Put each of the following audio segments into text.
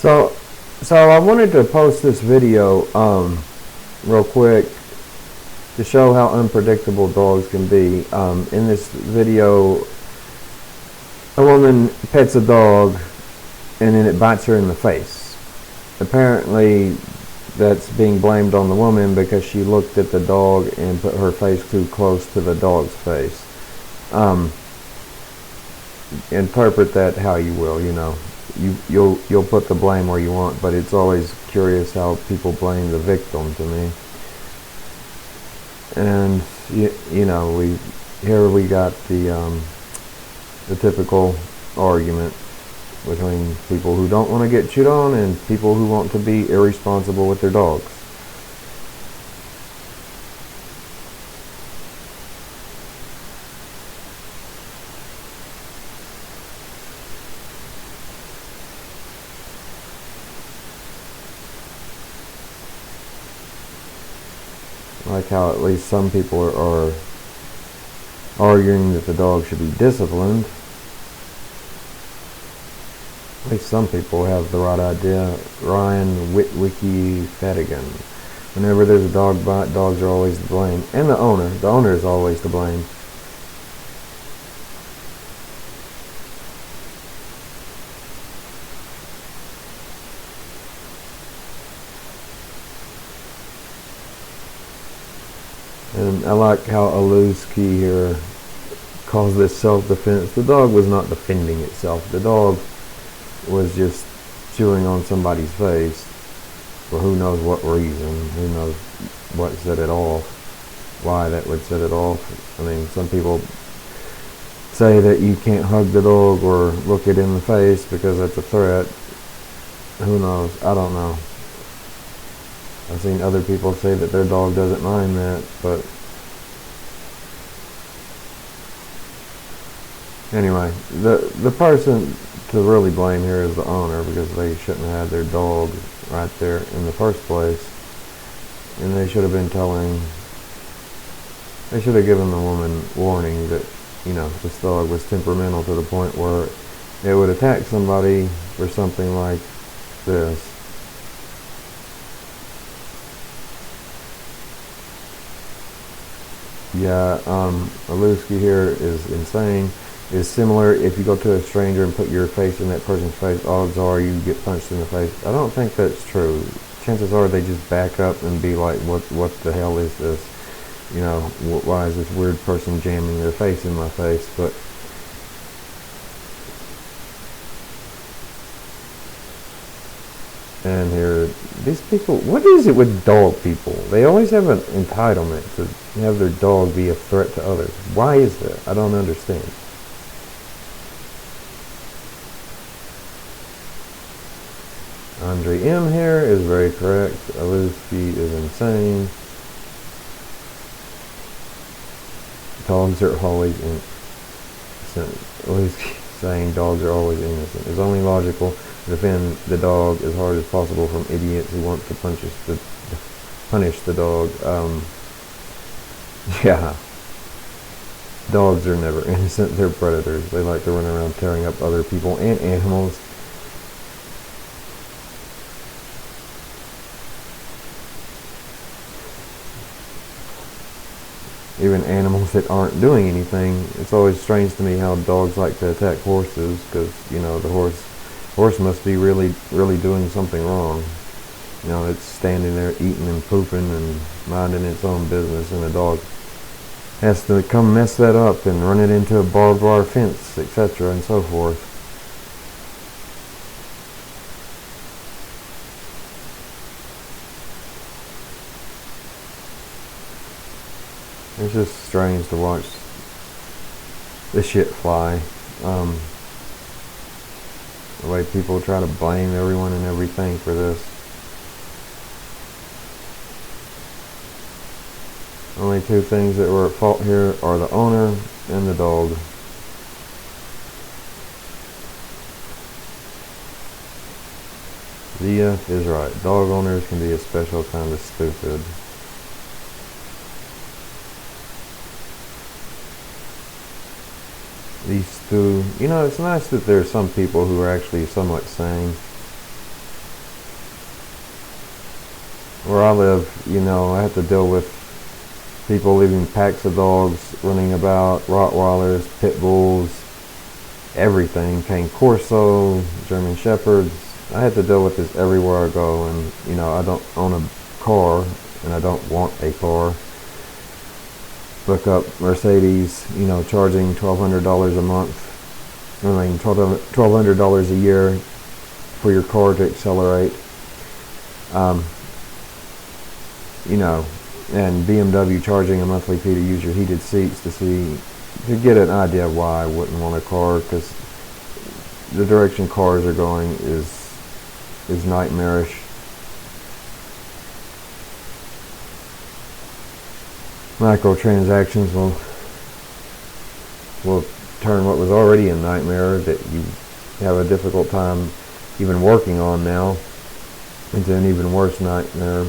So, so I wanted to post this video real quick to show how unpredictable dogs can be. In this video, a woman pets a dog and then it bites her in the face. Apparently, that's being blamed on the woman because she looked at the dog and put her face too close to the dog's face. Interpret that how you will, you know. You'll put the blame where you want, but it's always curious how people blame the victim to me. And you know, we got the typical argument between people who don't want to get chewed on and people who want to be irresponsible with their dogs. Like how at least some people are arguing that the dog should be disciplined. At least some people have the right idea. Ryan Witwicky Fadigan. Whenever there's a dog bite, dogs are always to blame. And the owner. The owner is always to blame. And I like how Aluski here calls this self-defense. The dog was not defending itself. The dog was just chewing on somebody's face for who knows what reason. Who knows what set it off. Why that would set it off. I mean, some people say that you can't hug the dog or look it in the face because that's a threat. Who knows? I don't know. I've seen other people say that their dog doesn't mind that, but anyway, the person to really blame here is the owner, because they shouldn't have had their dog right there in the first place, and they should have been they should have given the woman warning that, you know, this dog was temperamental to the point where it would attack somebody for something like this. Yeah, Aluski here is insane. Is similar if you go to a stranger and put your face in that person's face, odds are you get punched in the face. I don't think that's true. Chances are they just back up and be like, what the hell is this? You know, why is this weird person jamming their face in my face? But and here, these people, what is it with dog people? They always have an entitlement to have their dog be a threat to others. Why is that? I don't understand. Andre M here is very correct. Aluski is insane. Dogs are always innocent. Aluski saying dogs are always innocent. It's only logical to defend the dog as hard as possible from idiots who want to punish the dog. Yeah. Dogs are never innocent. They're predators. They like to run around tearing up other people and animals. Even animals that aren't doing anything. It's always strange to me how dogs like to attack horses, because, you know, the horse must be really doing something wrong. You know, it's standing there eating and pooping and minding its own business, and the dog has to come mess that up and run it into a barbed wire fence, etc. and so forth. It's just strange to watch this shit fly. The way people try to blame everyone and everything for this. Only two things that were at fault here are the owner and the dog. Zia is right. Dog owners can be a special kind of stupid. These two, you know, it's nice that there are some people who are actually somewhat sane. where I live, you know, I have to deal with people leaving packs of dogs running about, Rottweilers, Pit Bulls, everything, Cane Corso, German Shepherds. I have to deal with this everywhere I go, and you know, I don't own a car, and I don't want a car. Look up Mercedes, you know, charging $1,200 a month. I mean, $1,200 a year for your car to accelerate. You know, and BMW charging a monthly fee to use your heated seats to get an idea of why I wouldn't want a car, because the direction cars are going is nightmarish. Microtransactions will turn what was already a nightmare that you have a difficult time even working on now into an even worse nightmare.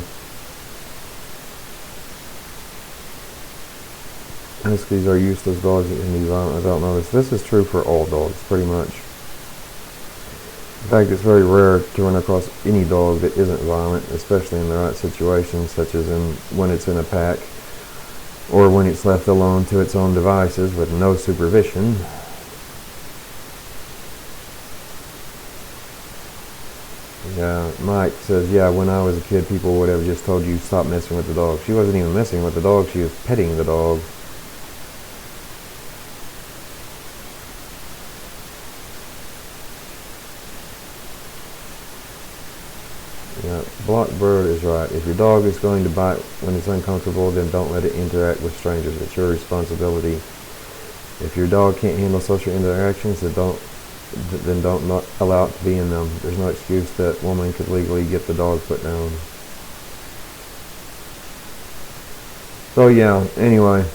Huskies are useless dogs in the environment. I don't know this. This is true for all dogs, pretty much. In fact, it's very rare to run across any dog that isn't violent, especially in the right situations, such as when it's in a pack, or when it's left alone to its own devices with no supervision. Yeah, Mike says, yeah, when I was a kid, people would have just told you stop messing with the dog. She wasn't even messing with the dog, she was petting the dog. Yeah, Blockbird is right. If your dog is going to bite when it's uncomfortable, then don't let it interact with strangers. It's your responsibility. If your dog can't handle social interactions, then don't not allow it to be in them. There's no excuse that woman could legally get the dog put down. So yeah, anyway,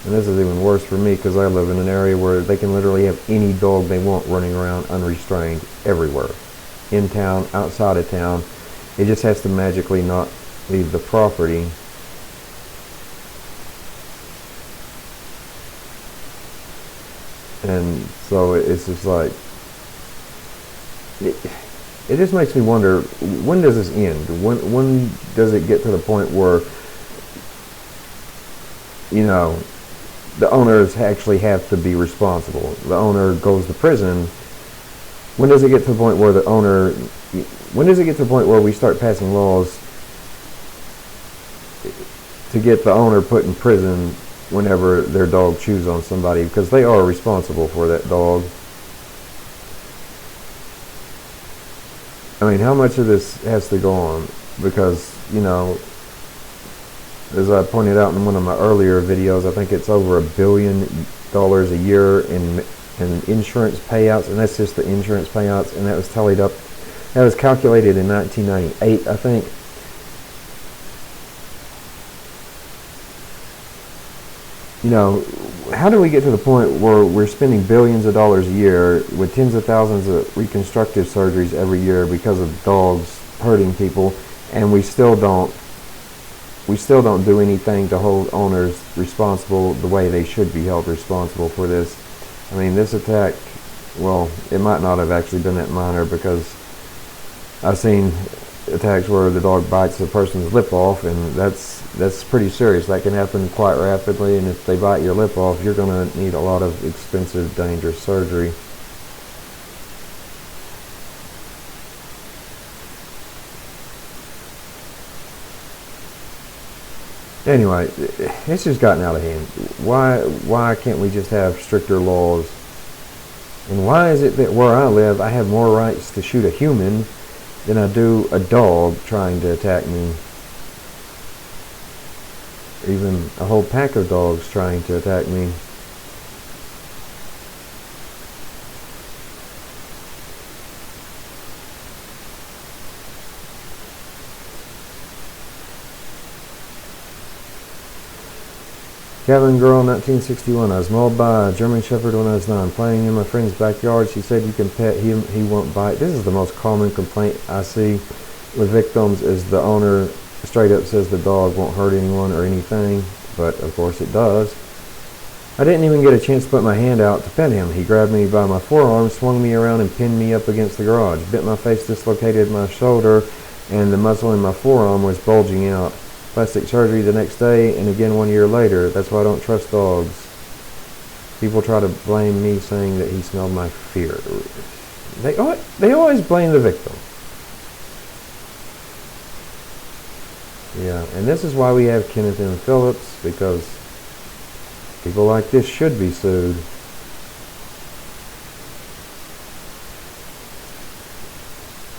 and this is even worse for me because I live in an area where they can literally have any dog they want running around unrestrained everywhere. In town, outside of town. It just has to magically not leave the property. And so it's just like, it just makes me wonder, when does this end? When does it get to the point where, you know, the owners actually have to be responsible? The owner goes to prison. When does it get to the point where we start passing laws to get the owner put in prison whenever their dog chews on somebody, because they are responsible for that dog? I mean, how much of this has to go on? Because, you know, as I pointed out in one of my earlier videos, I think it's over $1 billion a year in insurance payouts, and that's just the insurance payouts, and that was tallied up. That was calculated in 1998, I think. You know, how do we get to the point where we're spending billions of dollars a year with tens of thousands of reconstructive surgeries every year because of dogs hurting people, and we still don't do anything to hold owners responsible the way they should be held responsible for this? I mean, this attack, well, it might not have actually been that minor, because I've seen attacks where the dog bites the person's lip off, and that's pretty serious. That can happen quite rapidly, and if they bite your lip off, you're going to need a lot of expensive, dangerous surgery. Anyway, it's just gotten out of hand. Why can't we just have stricter laws? And why is it that where I live, I have more rights to shoot a human than I do a dog trying to attack me? Or even a whole pack of dogs trying to attack me. Cabin Girl 1961. I was mauled by a German Shepherd when I was 9. Playing in my friend's backyard, she said you can pet him, he won't bite. This is the most common complaint I see with victims, is the owner straight up says the dog won't hurt anyone or anything, but of course it does. I didn't even get a chance to put my hand out to pet him. He grabbed me by my forearm, swung me around, and pinned me up against the garage. Bit my face, dislocated my shoulder, and the muscle in my forearm was bulging out. Plastic surgery the next day, and again 1 year later. That's why I don't trust dogs. People try to blame me, saying that he smelled my fear. They always blame the victim. Yeah, and this is why we have Kenneth M. Phillips, because people like this should be sued.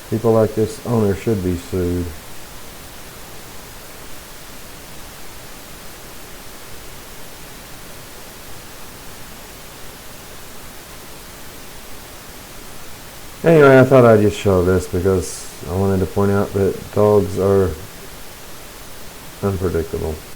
People like this owner should be sued. Anyway, I thought I'd just show this because I wanted to point out that dogs are unpredictable.